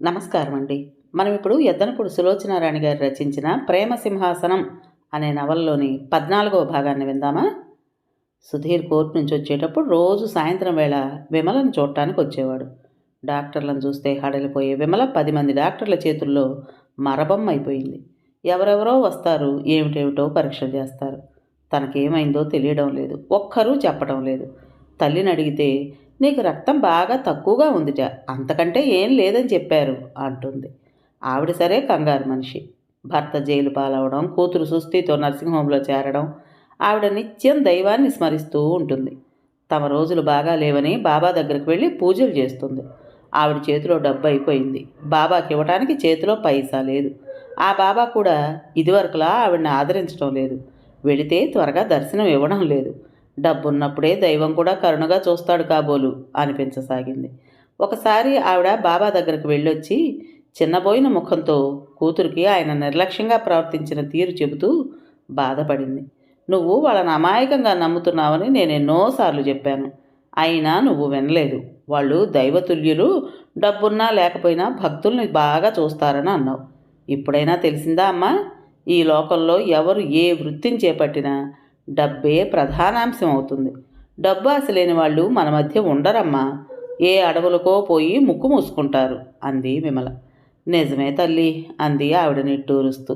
నమస్కారం అండి. మనం ఇప్పుడు ఎద్దనపూడి సులోచనారాణి గారు రచించిన 'ప్రేమ సింహాసనం' అనే నవలలోని 14వ భాగాన్ని విందామా? సుధీర్ కోర్టు నుంచి వచ్చేటప్పుడు రోజు సాయంత్రం వేళ విమలను చూడటానికి వచ్చేవాడు. డాక్టర్లను చూస్తే హడలిపోయే విమల 10 మంది డాక్టర్ల చేతుల్లో మరబొమ్మ అయిపోయింది. ఎవరెవరో వస్తారు, ఏమిటేమిటో పరీక్షలు చేస్తారు. తనకేమైందో తెలియడం లేదు, ఒక్కరూ చెప్పడం లేదు. తల్లిని అడిగితే నీకు రక్తం బాగా తక్కువగా ఉందిట, అంతకంటే ఏం లేదని చెప్పారు అంటుంది. ఆవిడ సరే కంగారు మనిషి. భర్త జైలు పాలవడం, కూతురు సుస్థితో నర్సింగ్ హోంలో చేరడం, ఆవిడ నిత్యం దైవాన్ని స్మరిస్తూ ఉంటుంది. తమ రోజులు బాగా లేవని బాబా దగ్గరికి వెళ్ళి పూజలు చేస్తుంది. ఆవిడ చేతిలో డబ్బు అయిపోయింది. బాబాకి ఇవ్వడానికి చేతిలో పైసా లేదు. ఆ బాబా కూడా ఇదివరకులా ఆవిడని ఆదరించడం లేదు. వెళితే త్వరగా దర్శనం ఇవ్వడం లేదు. డబ్బున్నప్పుడే దైవం కూడా కరుణగా చూస్తాడు కాబోలు అనిపించసాగింది. ఒకసారి ఆవిడ బాబా దగ్గరకు వెళ్ళొచ్చి చిన్నబోయిన ముఖంతో కూతురికి ఆయన నిర్లక్ష్యంగా ప్రవర్తించిన తీరు చెబుతూ బాధపడింది. నువ్వు వాళ్ళని అమాయకంగా నమ్ముతున్నావని నేను ఎన్నోసార్లు చెప్పాను. అయినా నువ్వు వినలేదు. వాళ్ళు దైవతుల్యులు, డబ్బున్నా లేకపోయినా భక్తుల్ని బాగా చూస్తారని అన్నావు. ఇప్పుడైనా తెలిసిందా అమ్మా? ఈ లోకంలో ఎవరు ఏ వృత్తిని చేపట్టినా డబ్బే ప్రధానాంశం అవుతుంది. డబ్బు ఆశ లేని వాళ్ళు మన మధ్య ఉండరమ్మా. ఏ అడవులకో పోయి ముక్కు మూసుకుంటారు అంది విమల. నిజమే తల్లి అంది ఆవిడ నిట్టూరుస్తూ.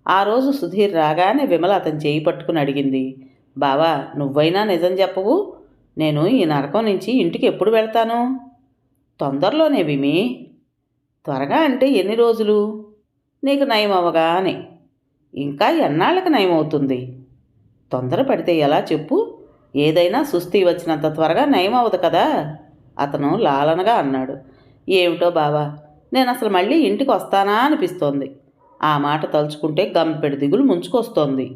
ఆ రోజు సుధీర్ రాగానే విమల అతని చేయి పట్టుకుని అడిగింది, బావా నువ్వైనా నిజం చెప్పవు? నేను ఈ నరకం నుంచి ఇంటికి ఎప్పుడు వెళ్తాను? తొందరలోనే విమి. త్వరగా అంటే ఎన్ని రోజులు? నీకు నయం అవ్వగానే. ఇంకా ఎన్నాళ్ళకి నయమవుతుంది? తొందరపడితే ఎలా చెప్పు? ఏదైనా సుస్థి వచ్చినంత త్వరగా నయం అవ్వదు కదా అతను లాలనగా అన్నాడు. ఏమిటో బావా, నేను అసలు మళ్ళీ ఇంటికి వస్తానా అనిపిస్తోంది. ఆ మాట తలుచుకుంటే గంపెడు దిగులు ముంచుకొస్తోంది.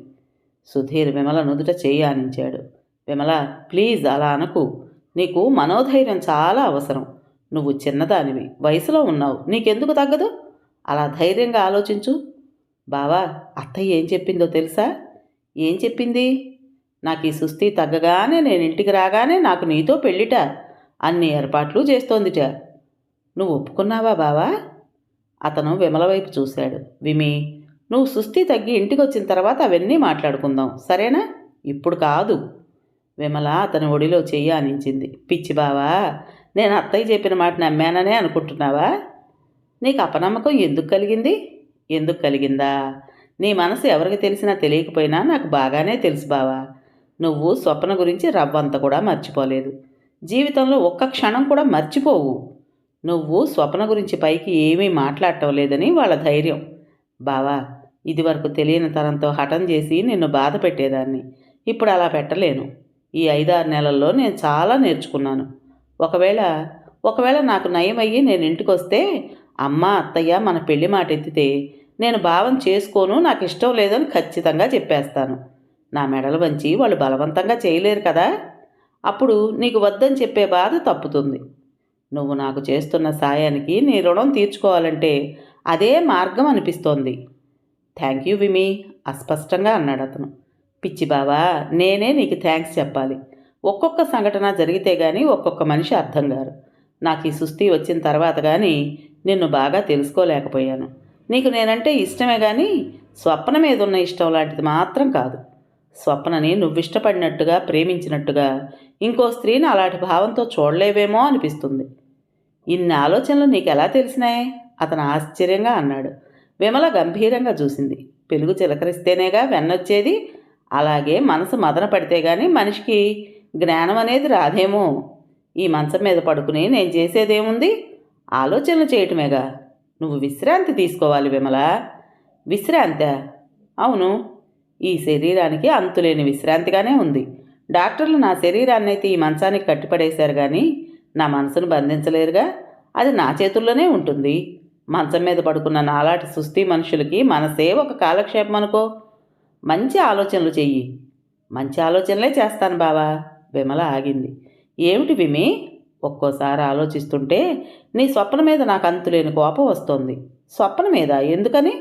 సుధీర్ విమల నుదుట చేయి ఆనించాడు. విమల ప్లీజ్ అలా అనకు. నీకు మనోధైర్యం చాలా అవసరం. నువ్వు చిన్నదానివి, వయసులో ఉన్నావు, నీకెందుకు తగ్గదు? అలా ధైర్యంగా ఆలోచించు. బావా, అత్తయ్య ఏం చెప్పిందో తెలుసా? ఏం చెప్పింది? నాకు ఈ సుస్థి తగ్గగానే నేను ఇంటికి రాగానే నాకు నీతో పెళ్ళిట, అన్ని ఏర్పాట్లు చేస్తోందిట. నువ్వు ఒప్పుకున్నావా బావా? అతను విమల వైపు చూశాడు. విమి, నువ్వు సుస్థి తగ్గి ఇంటికి వచ్చిన తర్వాత అవన్నీ మాట్లాడుకుందాం, సరేనా? ఇప్పుడు కాదు. విమల అతని ఒడిలో చెయ్యి ఆనించింది. పిచ్చి బావా, నేను అత్తయ్య చెప్పిన మాట నమ్మాననే అనుకుంటున్నావా? నీకు అపనమ్మకం ఎందుకు కలిగింది? ఎందుకు కలిగిందా? నీ మనసు ఎవరికి తెలిసినా తెలియకపోయినా నాకు బాగానే తెలుసు బావా. నువ్వు స్వప్న గురించి రవ్వంత కూడా మర్చిపోలేదు. జీవితంలో ఒక్క క్షణం కూడా మర్చిపోవు. నువ్వు స్వప్న గురించి పైకి ఏమీ మాట్లాడటం లేదని వాళ్ళ ధైర్యం. బావా, ఇదివరకు తెలియని తనంతో హఠం చేసి నిన్ను బాధ పెట్టేదాన్ని. ఇప్పుడు అలా పెట్టలేను. ఈ 5-6 నెలల్లో నేను చాలా నేర్చుకున్నాను. ఒకవేళ ఒకవేళ నాకు నయమయ్యి నేను ఇంటికి వస్తే అమ్మ అత్తయ్య మన పెళ్లి మాట ఎత్తితే నేను భావం చేసుకోను, నాకు ఇష్టం లేదని ఖచ్చితంగా చెప్పేస్తాను. నా మెడలు వంచి వాళ్ళు బలవంతంగా చేయలేరు కదా. అప్పుడు నీకు వద్దని చెప్పే బాధ తప్పుతుంది. నువ్వు నాకు చేస్తున్న సాయానికి నీ రుణం తీర్చుకోవాలంటే అదే మార్గం అనిపిస్తోంది. థ్యాంక్ యూ విమి అస్పష్టంగా అన్నాడు అతను. పిచ్చి బావా, నేనే నీకు థ్యాంక్స్ చెప్పాలి. ఒక్కొక్క సంఘటన జరిగితే గానీ ఒక్కొక్క మనిషి అర్థం గారు. నాకు ఈ సుస్థి వచ్చిన తర్వాత కానీ నిన్ను బాగా తెలుసుకోలేకపోయాను. నీకు నేనంటే ఇష్టమే కానీ స్వప్న మీద ఉన్న ఇష్టం లాంటిది మాత్రం కాదు. స్వప్నని నువ్విష్టపడినట్టుగా ప్రేమించినట్టుగా ఇంకో స్త్రీని అలాంటి భావంతో చూడలేవేమో అనిపిస్తుంది. ఇన్ని ఆలోచనలు నీకెలా తెలిసినాయే? అతను ఆశ్చర్యంగా అన్నాడు. విమల గంభీరంగా చూసింది. పెలుగు చిలకరిస్తేనేగా వెన్నొచ్చేది. అలాగే మనసు మదన పడితే గాని మనిషికి జ్ఞానం అనేది రాదేమో. ఈ మంచం మీద పడుకుని నేను చేసేదేముంది? ఆలోచనలు చేయటమేగా. నువ్వు విశ్రాంతి తీసుకోవాలి విమల. విశ్రాంతా? అవును. ఈ శరీరానికి అంతులేని విశ్రాంతిగానే ఉంది. డాక్టర్లు నా శరీరాన్నైతే ఈ మంచానికి కట్టిపడేశారు కానీ నా మనసును బంధించలేరుగా. అది నా చేతుల్లోనే ఉంటుంది. మంచం మీద పడుకున్న నాలాంటి సుస్థి మనుషులకి మనసే ఒక కాలక్షేపం అనుకో. మంచి ఆలోచనలు చెయ్యి. మంచి ఆలోచనలే చేస్తాను బావా. విమల ఆగింది. ఏమిటి విమి? ఒక్కోసారి ఆలోచిస్తుంటే నీ స్వప్న మీద నాకు అంతులేని కోపం వస్తోంది. స్వప్న మీద ఎందుకని?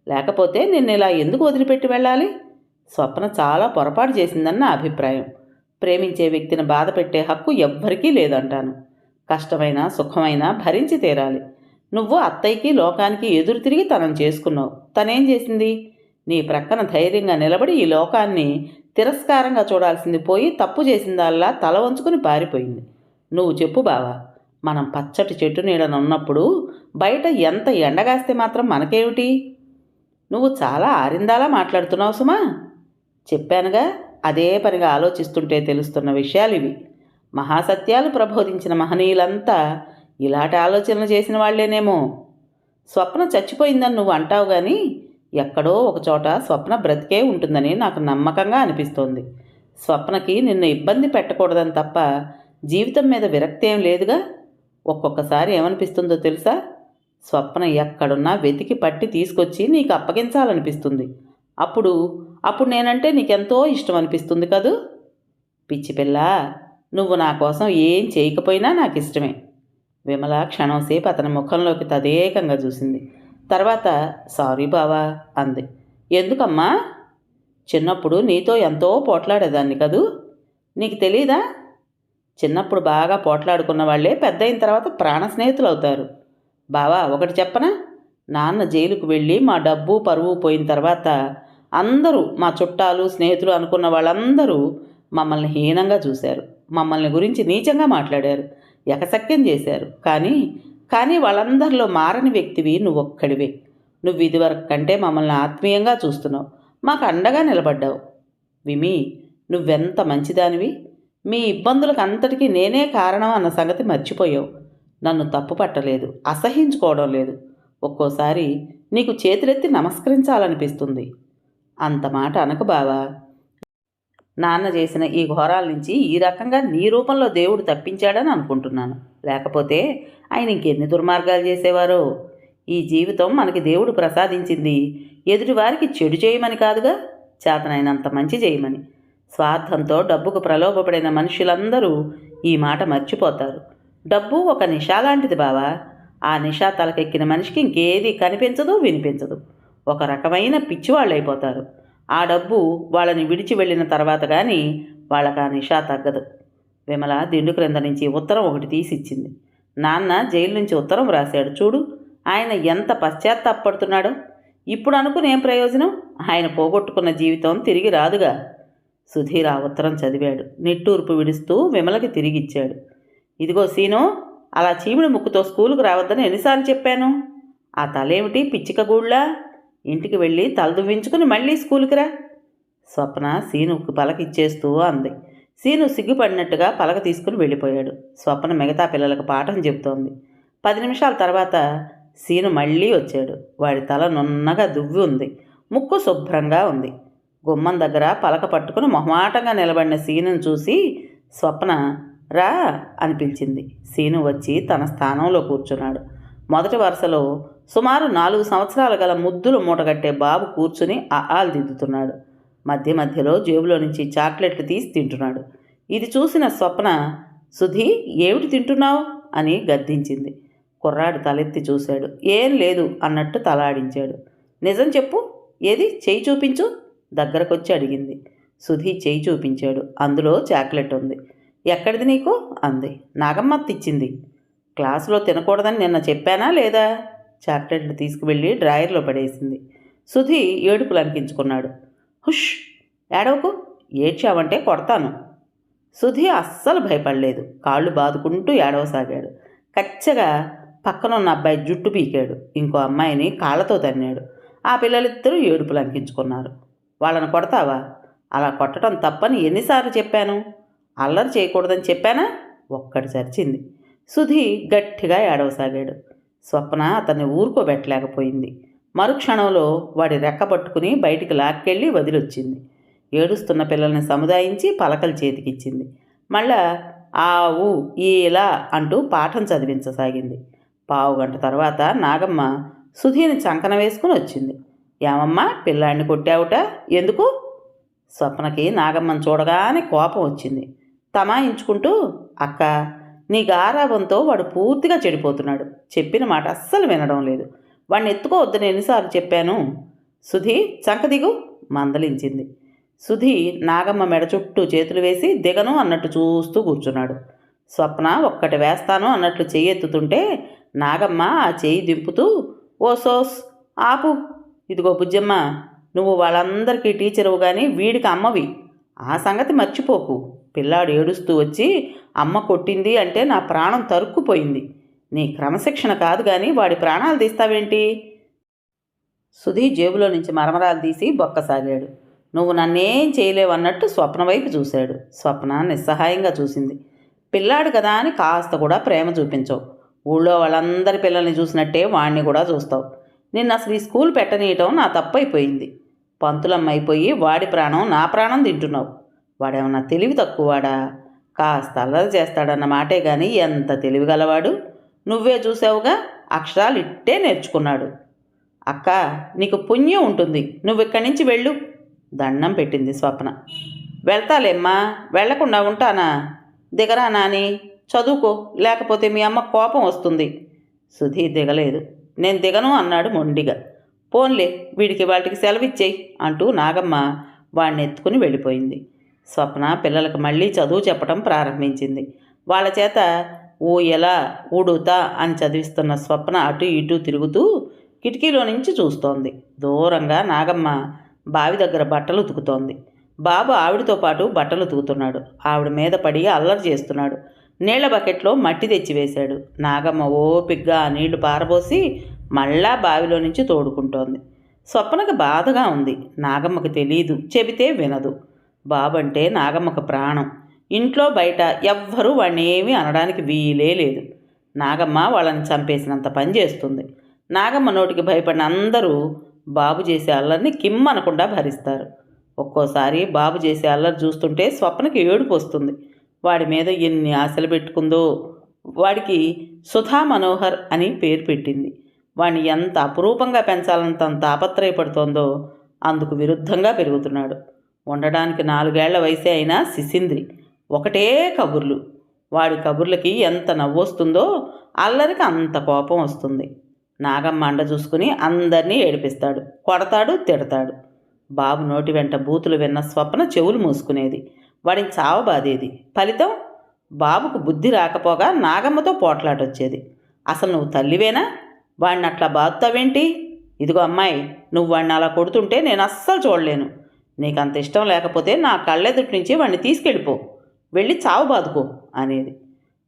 లేకపోతే నిన్ను ఇలా ఎందుకు వదిలిపెట్టి వెళ్ళాలి? స్వప్న చాలా పొరపాటు చేసిందని నా అభిప్రాయం. ప్రేమించే వ్యక్తిని బాధ పెట్టే హక్కు ఎవ్వరికీ లేదంటాను. కష్టమైనా సుఖమైనా భరించి తీరాలి. నువ్వు అత్తయ్యకి లోకానికి ఎదురు తిరిగి తనని చేసుకున్నావు. తనేం చేసింది? నీ ప్రక్కన ధైర్యంగా నిలబడి ఈ లోకాన్ని తిరస్కారంగా చూడాల్సింది పోయి తప్పు చేసిందల్లా తల వంచుకుని పారిపోయింది. నువ్వు చెప్పు బావా, మనం పచ్చటి చెట్టు నీడన ఉన్నప్పుడు బయట ఎంత ఎండగాస్తే మాత్రం మనకేమిటి? నువ్వు చాలా ఆరిందాలా మాట్లాడుతున్నావు సుమా. చెప్పానుగా, అదే పనిగా ఆలోచిస్తుంటే తెలుస్తున్న విషయాలు ఇవి. మహాసత్యాలు ప్రబోధించిన మహనీయులంతా ఇలాంటి ఆలోచనలు చేసిన వాళ్లేనేమో. స్వప్న చచ్చిపోయిందని నువ్వు అంటావు కానీ ఎక్కడో ఒకచోట స్వప్న బ్రతికే ఉంటుందని నాకు నమ్మకంగా అనిపిస్తోంది. స్వప్నకి నిన్ను ఇబ్బంది పెట్టకూడదని తప్ప జీవితం మీద విరక్తి ఏం లేదుగా. ఒక్కొక్కసారి ఏమనిపిస్తుందో తెలుసా? స్వప్న ఎక్కడున్నా వెతికి పట్టి తీసుకొచ్చి నీకు అప్పగించాలనిపిస్తుంది. అప్పుడు అప్పుడు నేనంటే నీకెంతో ఇష్టం అనిపిస్తుంది కదూ. పిచ్చి పిల్ల, నువ్వు నా కోసం ఏం చేయకపోయినా నాకు ఇష్టమే. విమల క్షణంసేపు అతని ముఖంలోకి తదేకంగా చూసింది. తర్వాత సారీ బావా అంది. ఎందుకమ్మా? చిన్నప్పుడు నీతో ఎంతో పోట్లాడేదాన్ని కదూ, నీకు తెలీదా? చిన్నప్పుడు బాగా పోట్లాడుకున్న వాళ్ళే పెద్ద అయిన తర్వాత ప్రాణ స్నేహితులు అవుతారు. బావా, ఒకటి చెప్పనా? నాన్న జైలుకు వెళ్ళి మా డబ్బు పరువు పోయిన తర్వాత అందరూ, మా చుట్టాలు స్నేహితులు అనుకున్న వాళ్ళందరూ మమ్మల్ని హీనంగా చూశారు. మమ్మల్ని గురించి నీచంగా మాట్లాడారు, ఎకసక్యం చేశారు. కానీ వాళ్ళందరిలో మారని వ్యక్తివి నువ్వొక్కడివే. నువ్వు ఇదివరకు కంటే మమ్మల్ని ఆత్మీయంగా చూస్తున్నావు, మాకు అండగా నిలబడ్డావు. విమి, నువ్వెంత మంచిదానివి. మీ ఇబ్బందులకు అంతటికీ నేనే కారణం అన్న సంగతి మర్చిపోయావు. నన్ను తప్పు పట్టలేదు, అసహించుకోవడం లేదు. ఒక్కోసారి నీకు చేతులెత్తి నమస్కరించాలనిపిస్తుంది. అంత మాట అనకు బావా. నాన్న చేసిన ఈ ఘోరాల నుంచి ఈ రకంగా నీ రూపంలో దేవుడు తప్పించాడని అనుకుంటున్నాను. లేకపోతే ఆయన ఇంకెన్ని దుర్మార్గాలు చేసేవారో. ఈ జీవితం మనకి దేవుడు ప్రసాదించింది ఎదుటివారికి చెడు చేయమని కాదుగా, చేతనైనంత మంచి చేయమని. స్వార్థంతో డబ్బుకు ప్రలోభపడిన మనుషులందరూ ఈ మాట మర్చిపోతారు. డబ్బు ఒక నిషా లాంటిది బావా. ఆ నిషా తలకెక్కిన మనిషికి ఇంకేది కనిపించదు, వినిపించదు. ఒక రకమైన పిచ్చివాళ్ళైపోతారు. ఆ డబ్బు వాళ్ళని విడిచి వెళ్ళిన తర్వాత కానీ వాళ్ళకి ఆ నిషా తగ్గదు. విమల దిండు క్రింద నుంచి ఉత్తరం ఒకటి తీసిచ్చింది. నాన్న జైలు నుంచి ఉత్తరం రాశాడు చూడు. ఆయన ఎంత పశ్చాత్తాపడుతున్నాడో. ఇప్పుడు అనుకునేం ప్రయోజనం? ఆయన పోగొట్టుకున్న జీవితం తిరిగి రాదుగా. సుధీర్ ఆ ఉత్తరం చదివాడు. నిట్టూర్పు విడుస్తూ విమలకి తిరిగిచ్చాడు. ఇదిగో సీను, అలా చీమిడి ముక్కుతో స్కూలుకు రావద్దని ఎన్నిసార్లు చెప్పాను? ఆ తలేమిటి పిచ్చిక గూళ్ళా? ఇంటికి వెళ్ళి తలదువ్వించుకుని మళ్ళీ స్కూల్కి రా. స్వప్న సీనుకు పలకిచ్చేస్తూ అంది. సీను సిగ్గుపడినట్టుగా పలక తీసుకుని వెళ్ళిపోయాడు. స్వప్న మిగతా పిల్లలకు పాఠం చెబుతోంది. 10 నిమిషాల తర్వాత సీను మళ్ళీ వచ్చాడు. వాడి తల నున్నగా దువ్వి ఉంది, ముక్కు శుభ్రంగా ఉంది. గుమ్మం దగ్గర పలక పట్టుకుని మొహమాటంగా నిలబడిన సీనును చూసి స్వప్న రా అని పిలిచింది. సీను వచ్చి తన స్థానంలో కూర్చున్నాడు. మొదటి వరుసలో సుమారు 4 సంవత్సరాలు గల ముద్దులు మూటగట్టే బాబు కూర్చుని ఆలు దిద్దుతున్నాడు. మధ్య మధ్యలో జేబులో నుంచి చాక్లెట్లు తీసి తింటున్నాడు. ఇది చూసిన స్వప్న, సుధీ, ఏమిటి తింటున్నావు అని గద్దించింది. కుర్రాడు తలెత్తి చూశాడు. ఏం లేదు అన్నట్టు తలాడించాడు. నిజం చెప్పు, ఏది చెయ్యి చూపించు దగ్గరకొచ్చి అడిగింది. సుధీ చెయ్యి చూపించాడు. అందులో చాక్లెట్ ఉంది. ఎక్కడిది నీకు అంది. నాగమ్మత్త ఇచ్చింది. క్లాసులో తినకూడదని నిన్న చెప్పానా లేదా? చాక్లెట్లు తీసుకువెళ్ళి డ్రాయర్లో పడేసింది. సుధీ ఏడుపులు అనిపించుకున్నాడు. హుష్, ఏడవకు, ఏడ్చావంటే కొడతాను. సుధీ అస్సలు భయపడలేదు. కాళ్ళు బాదుకుంటూ ఏడవసాగాడు. కచ్చగా పక్కనున్న అబ్బాయి జుట్టు పీకాడు. ఇంకో అమ్మాయిని కాళ్ళతో తన్నాడు. ఆ పిల్లలిద్దరూ ఏడుపులు అనిపించుకున్నారు. వాళ్ళని కొడతావా? అలా కొట్టడం తప్పని ఎన్నిసార్లు చెప్పాను? అల్లరి చేయకూడదని చెప్పానా? ఒక్కటి చరిచింది. సుధీ గట్టిగా ఏడవసాగాడు. స్వప్న అతన్ని ఊరుకోబెట్టలేకపోయింది. మరుక్షణంలో వాడి రెక్క పట్టుకుని బయటికి లాక్కెళ్ళి వదిలొచ్చింది. ఏడుస్తున్న పిల్లల్ని సముదాయించి పలకలు చేతికిచ్చింది. మళ్ళా ఆ ఊ ఇలా అంటూ పాఠం చదివించసాగింది. 15 గంటల తర్వాత నాగమ్మ సుధీని చంకన వేసుకుని వచ్చింది. ఏమమ్మా, పిల్లాడిని కొట్టావుట, ఎందుకు? స్వప్నకి నాగమ్మని చూడగానే కోపం వచ్చింది. తమాయించుకుంటూ, అక్క, నీ గారాబంతో వాడు పూర్తిగా చెడిపోతున్నాడు. చెప్పిన మాట అస్సలు వినడం లేదు. వాడిని ఎత్తుకోవద్దని ఎన్నిసార్లు చెప్పాను? సుధీ, చంకదిగు మందలించింది. సుధీ నాగమ్మ మెడ చుట్టూ చేతులు వేసి దిగను అన్నట్టు చూస్తూ కూర్చున్నాడు. స్వప్న ఒక్కటి వేస్తాను అన్నట్లు చెయ్యెత్తుతుంటే నాగమ్మ ఆ చేయి దింపుతూ, ఓ సోస్ ఆపు, ఇదిగో బుజ్జమ్మ, నువ్వు వాళ్ళందరికీ టీచరువు కానీ వీడికి అమ్మవి, ఆ సంగతి మర్చిపోకు. పిల్లాడు ఏడుస్తూ వచ్చి అమ్మ కొట్టింది అంటే నా ప్రాణం తరుక్కుపోయింది. నీ క్రమశిక్షణ కాదు కానీ వాడి ప్రాణాలు తీస్తావేంటి? సుధీ జేబులో నుంచి మరమరాలు తీసి బొక్కసాగాడు. నువ్వు నన్నేం చేయలేవన్నట్టు స్వప్న వైపు చూశాడు. స్వప్న నిస్సహాయంగా చూసింది. పిల్లాడు కదా అని కాస్త కూడా ప్రేమ చూపించవు. ఊళ్ళో వాళ్ళందరి పిల్లల్ని చూసినట్టే వాణ్ణి కూడా చూస్తావు. నిన్న అసలు ఈ స్కూల్ పెట్టనీయటం నా తప్పైపోయింది. పంతులమ్మైపోయి వాడి ప్రాణం నా ప్రాణం తింటున్నావు. వాడేమన్నా తెలివి తక్కువవాడా? కాస్త అల్లరి చేస్తాడన్న మాటే కానీ ఎంత తెలివిగలవాడు. నువ్వే చూసావుగా, అక్షరాలు ఇట్టే నేర్చుకున్నాడు. అక్క, నీకు పుణ్యం ఉంటుంది, నువ్వు ఇక్కడి నుంచి వెళ్ళు. దండం పెట్టింది స్వప్న. వెళ్తాలేమ్మా, వెళ్లకుండా ఉంటానా? దిగరా నాని, చదువుకో, లేకపోతే మీ అమ్మ కోపం వస్తుంది. సుధీ దిగలేదు. నేను దిగను అన్నాడు మొండిగా. పోన్లే, వీడికి వాటికి సెలవిచ్చేయి అంటూ నాగమ్మ వాడిని ఎత్తుకుని వెళ్ళిపోయింది. స్వప్న పిల్లలకు మళ్ళీ చదువు చెప్పడం ప్రారంభించింది. వాళ్ళ చేత ఊయలా ఊడుతా అని చదివిస్తున్న స్వప్న అటు ఇటు తిరుగుతూ కిటికీలో నుంచి చూస్తోంది. దూరంగా నాగమ్మ బావి దగ్గర బట్టలు ఉతుకుతోంది. బాబు ఆవిడతో పాటు బట్టలు ఉతుకుతున్నాడు. ఆవిడ మీద పడి అల్లరి చేస్తున్నాడు. నీళ్ల బకెట్లో మట్టి తెచ్చి వేశాడు. నాగమ్మ ఓపిగ్గా ఆ నీళ్లు పారబోసి మళ్ళా బావిలో నుంచి తోడుకుంటోంది. స్వప్నకు బాధగా ఉంది. నాగమ్మకు తెలీదు, చెబితే వినదు. బాబంటే నాగమ్మకు ప్రాణం. ఇంట్లో బయట ఎవ్వరూ వాడిని ఏమీ అనడానికి వీలే లేదు. నాగమ్మ వాళ్ళని చంపేసినంత పని చేస్తుంది. నాగమ్మ నోటికి భయపడిన అందరూ బాబు చేసే అల్లరిని కిమ్మనకుండా భరిస్తారు. ఒక్కోసారి బాబు చేసే అల్లరి చూస్తుంటే స్వప్నకి ఏడుపు వస్తుంది. వాడి మీద ఎన్ని ఆశలు పెట్టుకుందో. వాడికి సుధా మనోహర్ అని పేరు పెట్టింది. వాడిని ఎంత అపురూపంగా పెంచాలంత తాపత్రయపడుతోందో. అందుకు విరుద్ధంగా పెరుగుతున్నాడు. ఉండడానికి 4 ఏళ్ల వయసే అయినా శిశింద్రి. ఒకటే కబుర్లు. వాడి కబుర్లకి ఎంత నవ్వొస్తుందో అల్లరికి అంత కోపం వస్తుంది. నాగమ్మ అండ చూసుకుని అందరినీ ఏడిపిస్తాడు, కొడతాడు, తిడతాడు. బాబు నోటి వెంట బూతులు విన్న స్వప్న చెవులు మూసుకునేది. వాడిని చావబాదేది. ఫలితం బాబుకు బుద్ధి రాకపోగా నాగమ్మతో పోట్లాటొచ్చేది. అసలు నువ్వు తల్లివేనా? వాడిని అట్లా బాదుతావేంటి? ఇదిగో అమ్మాయి, నువ్వు వాడిని అలా కొడుతుంటే నేను అస్సలు చూడలేను. నీకు అంత ఇష్టం లేకపోతే నా కళ్ళెదుటి నుంచి వాడిని తీసుకెళ్ళిపో, వెళ్ళి చావు బాదుకో అనేది.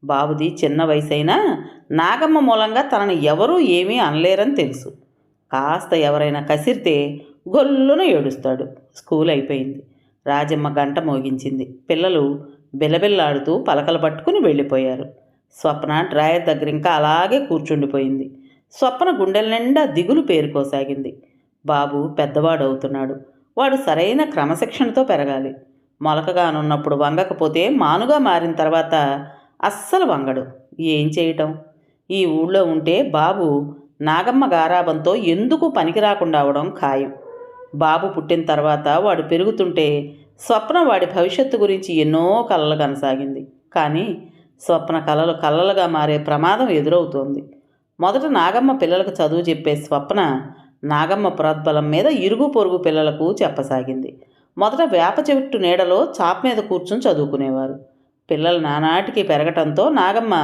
బాబుది చిన్న వయసైనా నాగమ్మ మూలంగా తనని ఎవరూ ఏమీ అనలేరని తెలుసు. కాస్త ఎవరైనా కసిరితే గొల్లున ఏడుస్తాడు. స్కూల్ అయిపోయింది. రాజమ్మ గంట మోగించింది. పిల్లలు బిలబిల్లాడుతూ పలకలు పట్టుకుని వెళ్ళిపోయారు. స్వప్న డ్రాయర్ దగ్గర ఇంకా అలాగే కూర్చుండిపోయింది. స్వప్న గుండెల నిండా దిగులు పేరుకోసాగింది. బాబు పెద్దవాడవుతున్నాడు. వాడు సరైన క్రమశిక్షణతో పెరగాలి. మొలకగానున్నప్పుడు వంగకపోతే మానుగా మారిన తర్వాత అస్సలు వంగడు. ఏం చేయటం? ఈ ఊళ్ళో ఉంటే బాబు నాగమ్మ గారాబంతో ఎందుకు పనికి రాకుండా అవడం ఖాయం. బాబు పుట్టిన తర్వాత వాడు పెరుగుతుంటే స్వప్న వాడి భవిష్యత్తు గురించి ఎన్నో కలలు కనసాగింది. కానీ స్వప్న కలలు కలలుగా మారే ప్రమాదం ఎదురవుతోంది. మొదట నాగమ్మ పిల్లలకు చదువు చెప్పే స్వప్న నాగమ్మ ప్రోద్బలం మీద ఇరుగు పొరుగు పిల్లలకు చెప్పసాగింది. మొదట వేప చెట్టు నీడలో చాప్ మీద కూర్చుని చదువుకునేవారు. పిల్లలు నానాటికి పెరగటంతో నాగమ్మ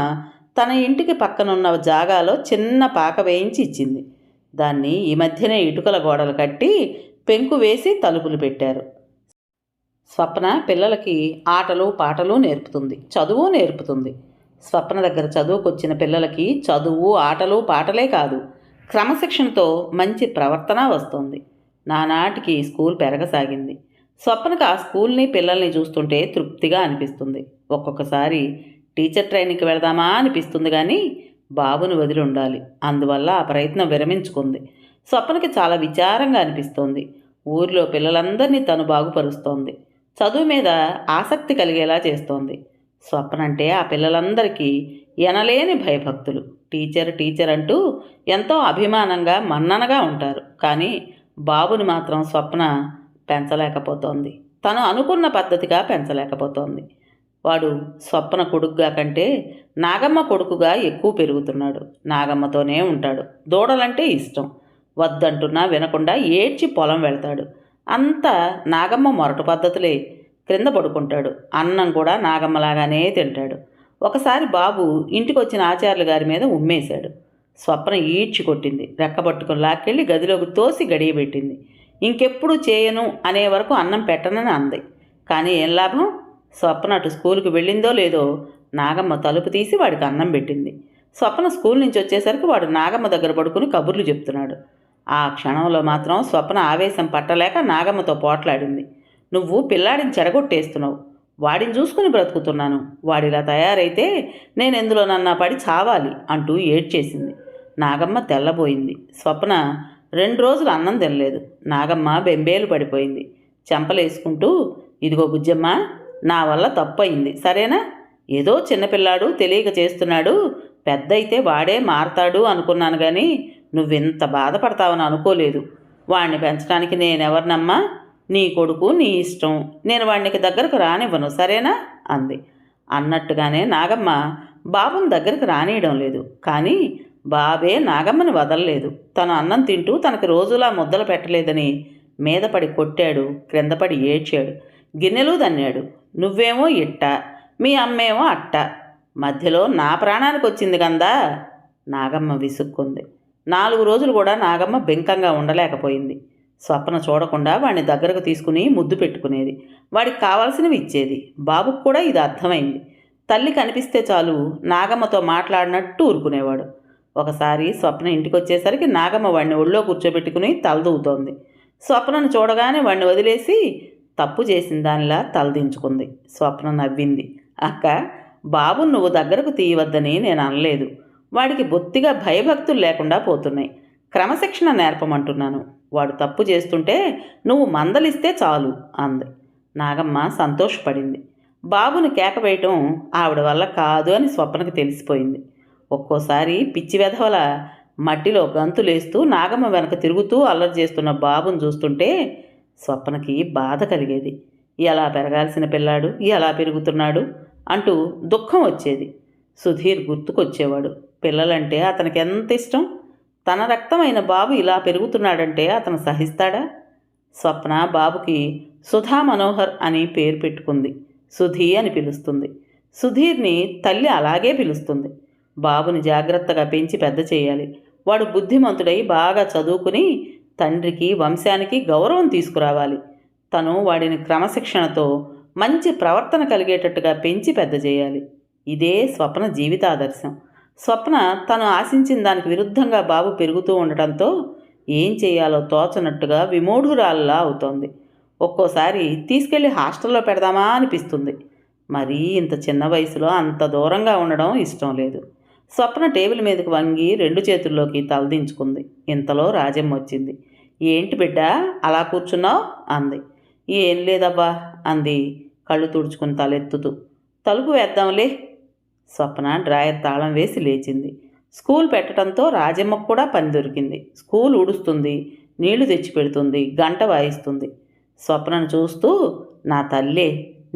తన ఇంటికి పక్కనున్న జాగాలో చిన్న పాక వేయించి ఇచ్చింది. దాన్ని ఈ మధ్యనే ఇటుకల గోడలు కట్టి పెంకు వేసి తలుపులు పెట్టారు. స్వప్న పిల్లలకి ఆటలు పాటలు నేర్పుతుంది, చదువు నేర్పుతుంది. స్వప్న దగ్గర చదువుకొచ్చిన పిల్లలకి చదువు ఆటలు పాటలే కాదు, క్రమశిక్షణతో మంచి ప్రవర్తన వస్తుంది. నానాటికి స్కూల్ పెరగసాగింది. స్వప్నకు ఆ స్కూల్ని పిల్లల్ని చూస్తుంటే తృప్తిగా అనిపిస్తుంది. ఒక్కొక్కసారి టీచర్ ట్రైనింగ్కి వెళదామా అనిపిస్తుంది కానీ బాబుని వదిలి ఉండాలి. అందువల్ల ఆ ప్రయత్నం విరమించుకుంది. స్వప్నకి చాలా విచారంగా అనిపిస్తోంది. ఊరిలో పిల్లలందరినీ తను బాగుపరుస్తోంది. చదువు మీద ఆసక్తి కలిగేలా చేస్తోంది. స్వప్న అంటే ఆ పిల్లలందరికీ ఎనలేని భయభక్తులు. టీచర్ టీచర్ అంటూ ఎంతో అభిమానంగా మన్ననగా ఉంటారు. కానీ బాబుని మాత్రం స్వప్న పెంచలేకపోతోంది. తను అనుకున్న పద్ధతిగా పెంచలేకపోతోంది. వాడు స్వప్న కొడుకుగా కంటే నాగమ్మ కొడుకుగా ఎక్కువ పెరుగుతున్నాడు. నాగమ్మతోనే ఉంటాడు. దూడలంటే ఇష్టం. వద్దంటున్నా వినకుండా ఏడ్చి పొలం వెళ్తాడు. అంతా నాగమ్మ మొరటు పద్ధతులే. క్రింద పడుకుంటాడు. అన్నం కూడా నాగమ్మలాగానే తింటాడు. ఒకసారి బాబు ఇంటికి వచ్చిన ఆచార్యుల గారి మీద ఉమ్మేశాడు. స్వప్న ఈడ్చి కొట్టింది. రెక్కబట్టుకుని లాక్కెళ్ళి గదిలోకి తోసి గడియబెట్టింది. ఇంకెప్పుడు చేయను అనే వరకు అన్నం పెట్టనని అంది. కానీ ఏం లాభం? స్వప్న అటు స్కూలుకి వెళ్ళిందో లేదో నాగమ్మ తలుపు తీసి వాడికి అన్నం పెట్టింది. స్వప్న స్కూల్ నుంచి వచ్చేసరికి వాడు నాగమ్మ దగ్గర పడుకుని కబుర్లు చెప్తున్నాడు. ఆ క్షణంలో మాత్రం స్వప్న ఆవేశం పట్టలేక నాగమ్మతో పోట్లాడింది. నువ్వు పిల్లాడిని చెడగొట్టేస్తున్నావు. వాడిని చూసుకుని బ్రతుకుతున్నాను. వాడిలా తయారైతే నేనెందులోనన్నా పడి చావాలి అంటూ ఏడ్చేసింది. నాగమ్మ తెల్లబోయింది. స్వప్న 2 రోజులు అన్నం తినలేదు. నాగమ్మ బెంబేలు పడిపోయింది. చెంపలేసుకుంటూ, ఇదిగో బుజ్జమ్మ, నా వల్ల తప్పు అయింది సరేనా? ఏదో చిన్నపిల్లాడు తెలియక చేస్తున్నాడు, పెద్ద అయితే వాడే మారతాడు అనుకున్నాను కానీ నువ్వింత బాధపడతావని అనుకోలేదు. వాణ్ణి పెంచడానికి నేనెవరినమ్మా? నీ కొడుకు, నీ ఇష్టం. నేను వాడికి దగ్గరకు రానివ్వను సరేనా అంది. అన్నట్టుగానే నాగమ్మ బాబుని దగ్గరకు రానియడం లేదు. కానీ బాబే నాగమ్మని వదలలేదు. తను అన్నం తింటూ తనకి రోజులా ముద్దలు పెట్టలేదని మీదపడి కొట్టాడు, క్రిందపడి ఏడ్చాడు, గిన్నెలు దన్నాడు. నువ్వేమో ఇట్ట, మీ అమ్మేమో అట్ట, మధ్యలో నా ప్రాణానికి వచ్చింది కందా. నాగమ్మ విసుక్కుంది. 4 రోజులు కూడా నాగమ్మ బెంకంగా ఉండలేకపోయింది. స్వప్న చూడకుండా వాడిని దగ్గరకు తీసుకుని ముద్దు పెట్టుకునేది. వాడికి కావాల్సినవి ఇచ్చేది. బాబుకు కూడా ఇది అర్థమైంది. తల్లి కనిపిస్తే చాలు నాగమ్మతో మాట్లాడినట్టు ఊరుకునేవాడు. ఒకసారి స్వప్న ఇంటికి వచ్చేసరికి నాగమ్మ వాడిని ఒళ్ళో కూర్చోబెట్టుకుని తలదూవుతోంది. స్వప్నను చూడగానే వాడిని వదిలేసి తప్పు చేసిన దానిలా తలదించుకుంది. స్వప్న నవ్వింది. అక్క, బాబును నువ్వు దగ్గరకు తీయవద్దని నేను అనలేదు. వాడికి బొత్తిగా భయభక్తులు లేకుండా పోతున్నాయి. క్రమశిక్షణ నేర్పమంటున్నాను. వాడు తప్పు చేస్తుంటే నువ్వు మందలిస్తే చాలు అంది. నాగమ్మ సంతోషపడింది. బాబుని కేకవేయటం ఆవిడ వల్ల కాదు అని స్వప్నకు తెలిసిపోయింది. ఒక్కోసారి పిచ్చి వెధవల మట్టిలో గంతులేస్తూ నాగమ్మ వెనక తిరుగుతూ అల్లరి చేస్తున్న బాబును చూస్తుంటే స్వప్నకి బాధ కలిగేది. ఎలా పెరగాల్సిన పిల్లాడు ఎలా పెరుగుతున్నాడు అంటూ దుఃఖం వచ్చేది. సుధీర్ గుర్తుకొచ్చేవాడు. పిల్లలంటే అతనికి ఎంత ఇష్టం. తన రక్తమైన బాబు ఇలా పెరుగుతున్నాడంటే అతను సహిస్తాడా? స్వప్న బాబుకి సుధా మనోహర్ అని పేరు పెట్టుకుంది. సుధీ అని పిలుస్తుంది. సుధీర్ని తల్లి అలాగే పిలుస్తుంది. బాబుని జాగ్రత్తగా పెంచి పెద్ద చేయాలి. వాడు బుద్ధిమంతుడై బాగా చదువుకుని తండ్రికి వంశానికి గౌరవం తీసుకురావాలి. తను వాడిని క్రమశిక్షణతో మంచి ప్రవర్తన కలిగేటట్టుగా పెంచి పెద్ద చేయాలి. ఇదే స్వప్న జీవితాదర్శం. స్వప్న తను ఆశించిన దానికి విరుద్ధంగా బాబు పెరుగుతూ ఉండటంతో ఏం చేయాలో తోచనట్టుగా విమూఢురాల్లా అవుతోంది. ఒక్కోసారి తీసుకెళ్లి హాస్టల్లో పెడదామా అనిపిస్తుంది. మరీ ఇంత చిన్న వయసులో అంత దూరంగా ఉండడం ఇష్టం లేదు. స్వప్న టేబుల్ మీదకి వంగి 2 చేతుల్లోకి తలదించుకుంది. ఇంతలో రాజమ్మ వచ్చింది. ఏంటి బిడ్డ అలా కూర్చున్నావు అంది. ఏం లేదబ్బా అంది కళ్ళు తుడుచుకుని తలెత్తుతూ. తలుపు వేద్దాంలే. స్వప్న డ్రాయర్ తాళం వేసి లేచింది. స్కూల్ పెట్టడంతో రాజమ్మకు కూడా పని దొరికింది. స్కూల్ ఊడుస్తుంది, నీళ్లు తెచ్చిపెడుతుంది, గంట వాయిస్తుంది. స్వప్నను చూస్తూ, నా తల్లే,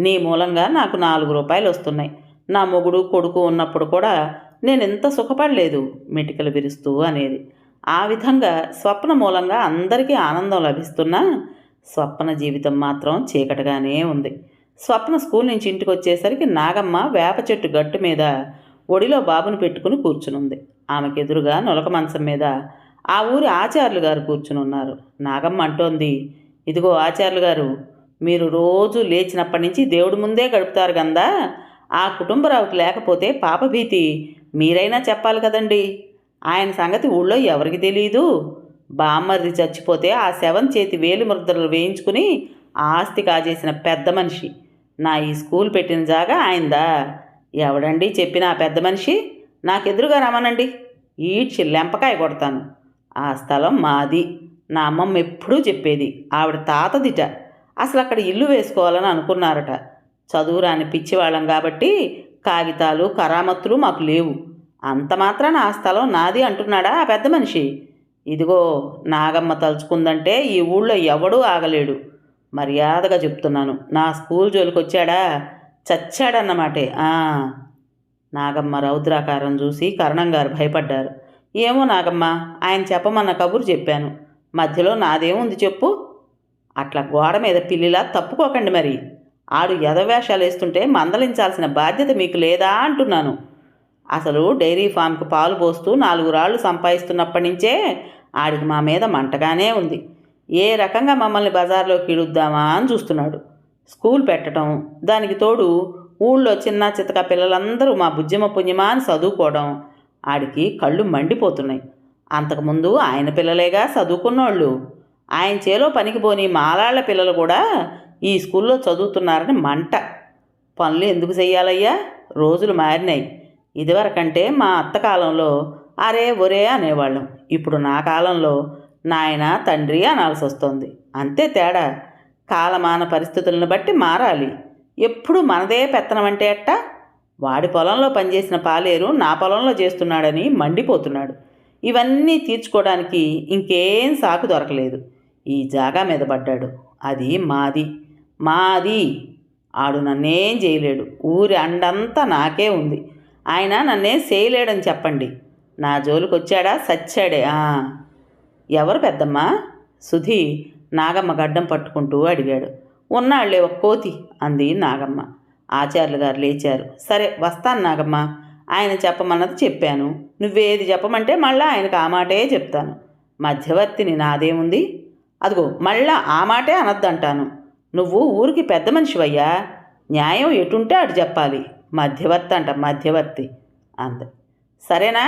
నీ మూలంగా నాకు 4 రూపాయలు వస్తున్నాయి. నా మొగుడు కొడుకు ఉన్నప్పుడు కూడా నేనెంత సుఖపడలేదు మెటికలు విరుస్తూ అనేది. ఆ విధంగా స్వప్న మూలంగా అందరికీ ఆనందం లభిస్తున్నా స్వప్న జీవితం మాత్రం చీకటిగానే ఉంది. స్వప్న స్కూల్ నుంచి ఇంటికి వచ్చేసరికి నాగమ్మ వేప చెట్టు గట్టు మీద ఒడిలో బాబుని పెట్టుకుని కూర్చునుంది. ఆమెకు ఎదురుగా నొలక మంచం మీద ఆ ఊరి ఆచార్యులు గారు కూర్చుని ఉన్నారు. నాగమ్మ అంటోంది, ఇదిగో ఆచార్యులు గారు, మీరు రోజు లేచినప్పటి నుంచి దేవుడి ముందే గడుపుతారు గందా. ఆ కుటుంబరావుకి లేకపోతే పాపభీతి మీరైనా చెప్పాలి కదండి. ఆయన సంగతి ఊళ్ళో ఎవరికి తెలీదు. బామ్మర్ది చచ్చిపోతే ఆ శవం చేతి వేలి ముద్రలు వేయించుకుని ఆస్తి కాజేసిన పెద్ద మనిషి. నా ఈ స్కూల్ పెట్టిన జాగా ఆయనదా? ఎవడండి చెప్పిన ఆ పెద్ద మనిషి? నాకెదురుగా రమ్మనండి, ఈడ్చి లెంపకాయ కొడతాను. ఆ స్థలం మాది. నా అమ్మమ్మ ఎప్పుడూ చెప్పేది. ఆవిడ తాతదిట. అసలు అక్కడ ఇల్లు వేసుకోవాలని అనుకున్నారట. చదువురాని పిచ్చివాళ్ళం కాబట్టి కాగితాలు కరామత్తులు మాకు లేవు. అంత మాత్రాన ఆ స్థలం నాది అంటున్నాడా ఆ పెద్ద మనిషి? ఇదిగో నాగమ్మ తలుచుకుందంటే ఈ ఊళ్ళో ఎవడూ ఆగలేడు. మర్యాదగా చెప్తున్నాను. నా స్కూల్ జోలికొచ్చాడా చచ్చాడన్నమాటే. నాగమ్మ రౌద్రాకారం చూసి కరణంగారు భయపడ్డారు. ఏమో నాగమ్మ, ఆయన చెప్పమన్న కబురు చెప్పాను. మధ్యలో నాదేముంది చెప్పు. అట్లా గోడ మీద పిల్లిలా తప్పుకోకండి మరి. ఆడు ఎదవేషాలు వేస్తుంటే మందలించాల్సిన బాధ్యత మీకు లేదా అంటున్నాను. అసలు డైరీ ఫామ్కి పాలు పోస్తూ 4 రాళ్ళు సంపాదిస్తున్నప్పటి నుంచే ఆడికి మా మీద మంటగానే ఉంది. ఏ రకంగా మమ్మల్ని బజార్లోకి ఇడుద్దామా అని చూస్తున్నాడు. స్కూల్ పెట్టడం, దానికి తోడు ఊళ్ళో చిన్న చితక పిల్లలందరూ మా బుజ్జమ్మ పుణ్యమా అని చదువుకోవడం ఆడికి కళ్ళు మండిపోతున్నాయి. అంతకుముందు ఆయన పిల్లలేగా చదువుకున్నోళ్ళు. ఆయన చేలో పనికి పోని మాలాళ్ల పిల్లలు కూడా ఈ స్కూల్లో చదువుతున్నారని మంట. పనులు ఎందుకు చెయ్యాలయ్యా? రోజులు మారినాయి. ఇదివరకంటే మా అత్త కాలంలో అరే ఒరే అనేవాళ్ళం. ఇప్పుడు నా కాలంలో నాయన తండ్రి అనాల్సి వస్తుంది. అంతే తేడా. కాలమాన పరిస్థితులను బట్టి మారాలి. ఎప్పుడు మనదే పెత్తనం అంటే ఎట్టా? వాడి పొలంలో పనిచేసిన పాలేరు నా పొలంలో చేస్తున్నాడని మండిపోతున్నాడు. ఇవన్నీ తీర్చుకోవడానికి ఇంకేం సాకు దొరకలేదు. ఈ జాగా మీద పడ్డాడు. అది మాది మాది. ఆడు నన్నేం చేయలేడు. ఊరి అండంతా నాకే ఉంది. ఆయన నన్నేం చేయలేడని చెప్పండి. నా జోలికొచ్చాడా సచ్చాడే. ఎవరు పెద్దమ్మా? సుధీ నాగమ్మ గడ్డం పట్టుకుంటూ అడిగాడు. ఉన్నాళ్లే ఒక కోతి అంది నాగమ్మ. ఆచార్యులు గారు లేచారు. సరే వస్తాను నాగమ్మ. ఆయన చెప్పమన్నది చెప్పాను. నువ్వేది చెప్పమంటే మళ్ళా ఆయనకు ఆ మాటే చెప్తాను. మధ్యవర్తిని నాదేముంది? అదిగో మళ్ళా ఆ మాటే అనొద్దంటాను. నువ్వు ఊరికి పెద్ద మనిషివయ్యా. న్యాయం ఎటుంటే అటు చెప్పాలి. మధ్యవర్తి అంట మధ్యవర్తి అంది. సరేనా?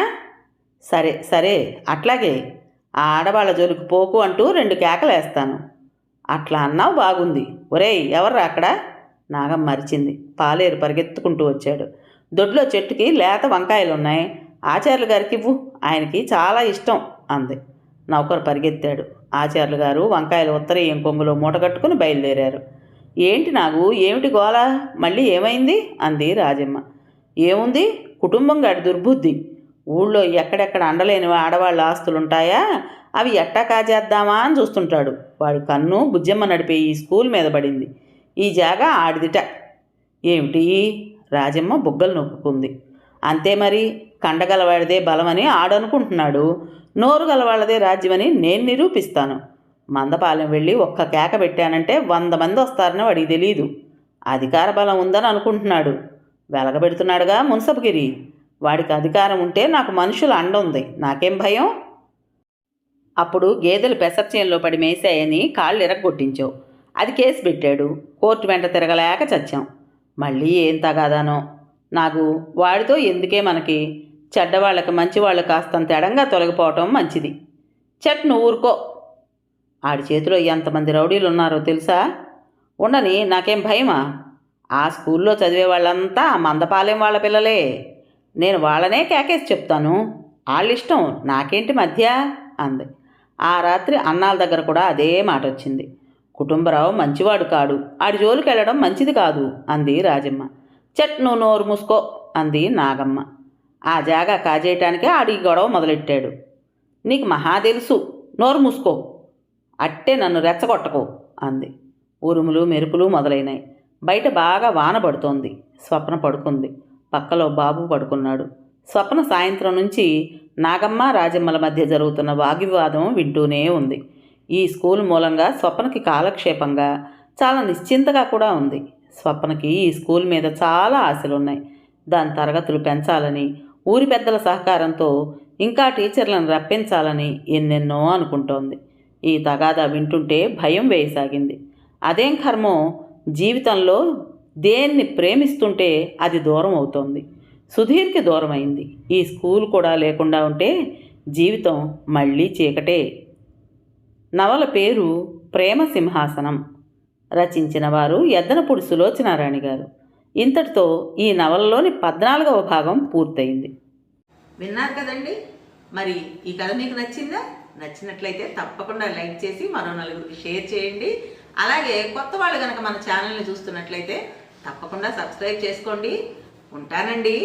సరే సరే అట్లాగే. ఆ ఆడవాళ్ళ జోలికి పోకు అంటూ 2 కేకలేస్తాను. అట్లా అన్నావు బాగుంది. ఒరేయ్ ఎవర్రా అక్కడ? నాగమ్మ మరిచింది. పాలేరు పరిగెత్తుకుంటూ వచ్చాడు. దొడ్లో చెట్టుకి లేత వంకాయలున్నాయి. ఆచార్యులు గారికి ఇవ్వు, ఆయనకి చాలా ఇష్టం అంది. నౌకరు పరిగెత్తాడు. ఆచార్యులు గారు వంకాయలు ఉత్తరీయం కొంగులో మూటగట్టుకుని బయలుదేరారు. ఏంటి నాగు, ఏమిటి గోల? మళ్ళీ ఏమైంది అంది రాజమ్మ. ఏముంది, కుటుంబం గాడి దుర్బుద్ధి. ఊళ్ళో ఎక్కడెక్కడ అండలేని ఆడవాళ్ళ ఆస్తులుంటాయా, అవి ఎట్టా కాజేద్దామా అని చూస్తుంటాడు. వాడి కన్ను బుజ్జమ్మ నడిపే ఈ స్కూల్ మీద పడింది. ఈ జాగా ఆడిదిట. ఏమిటి? రాజమ్మ బుగ్గలు నొక్కుంది. అంతే మరి, కండగలవాడిదే బలమని ఆడనుకుంటున్నాడు. నోరు గలవాళ్ళదే రాజ్యమని నేను నిరూపిస్తాను. మందపాలెం వెళ్ళి ఒక్క కేక పెట్టానంటే 100 మంది వస్తారని వాడికి తెలీదు. అధికార బలం ఉందని అనుకుంటున్నాడు. వెలగబెడుతున్నాడుగా మున్సబగిరి. వాడికి అధికారం ఉంటే నాకు మనుషుల అండ ఉంది. నాకేం భయం? అప్పుడు గేదెలు పెసర్చేన్లో పడి మేసాయని కాళ్ళు ఇరగొట్టించావు. అది కేసు పెట్టాడు. కోర్టు వెంట తిరగలేక చచ్చాం. మళ్ళీ ఏం తగాదానో. నాకు వాడితో ఎందుకే మనకి? చెడ్డవాళ్ళకి మంచివాళ్ళు కాస్తంత ఎడంగా తొలగిపోవటం మంచిది. నువ్వు ఊరుకో. ఆడి చేతిలో ఎంతమంది రౌడీలు ఉన్నారో తెలుసా? ఉండని, నాకేం భయమా? ఆ స్కూల్లో చదివే వాళ్ళంతా మందపాలెం వాళ్ళ పిల్లలే. నేను వాళ్ళనే కేకేసి చెప్తాను. వాళ్ళిష్టం, నాకేంటి మధ్య అంది. ఆ రాత్రి అన్నాల దగ్గర కూడా అదే మాట వచ్చింది. కుటుంబరావు మంచివాడు కాడు, ఆడి జోలికి వెళ్ళడం మంచిది కాదు అంది రాజమ్మ. నువ్వు నోరు మూసుకో అంది నాగమ్మ. ఆ జాగా కాజేయటానికే ఆడి గొడవ మొదలెట్టాడు. నీకు మహా తెలుసు, నోరు మూసుకో. అట్టే నన్ను రెచ్చగొట్టకు అంది. ఉరుములు మెరుపులు మొదలైనాయి. బయట బాగా వాన పడుతోంది. స్వప్న పడుకుంది. పక్కలో బాబు పడుకున్నాడు. స్వప్న సాయంత్రం నుంచి నాగమ్మ రాజమ్మల మధ్య జరుగుతున్న వాగ్వివాదం వింటూనే ఉంది. ఈ స్కూల్ మూలంగా స్వప్నకి కాలక్షేపంగా చాలా నిశ్చింతగా కూడా ఉంది. స్వప్నకి ఈ స్కూల్ మీద చాలా ఆశలున్నాయి. దాని తరగతులు పెంచాలని, ఊరి పెద్దల సహకారంతో ఇంకా టీచర్లను రప్పించాలని ఎన్నెన్నో అనుకుంటోంది. ఈ తగాదా వింటుంటే భయం వేయసాగింది. అదేం కర్మో, జీవితంలో దేన్ని ప్రేమిస్తుంటే అది దూరం అవుతోంది. సుధీర్కి దూరమైంది. ఈ స్కూల్ కూడా లేకుండా ఉంటే జీవితం మళ్ళీ చీకటే. నవల పేరు ప్రేమ సింహాసనం. రచించిన వారు ఎద్దనపూడి సులోచనారాణి గారు. ఇంతటితో ఈ నవలలోని 14వ భాగం పూర్తయింది. విన్నారు కదండి. మరి ఈ కథ మీకు నచ్చిందా? నచ్చినట్లయితే తప్పకుండా లైక్ చేసి మరో నలుగురికి షేర్ చేయండి. అలాగే కొత్త వాళ్ళు కనుక మన ఛానల్ని చూస్తున్నట్లయితే తప్పకుండా సబ్స్క్రైబ్ చేసుకోండి. ఉంటానండి.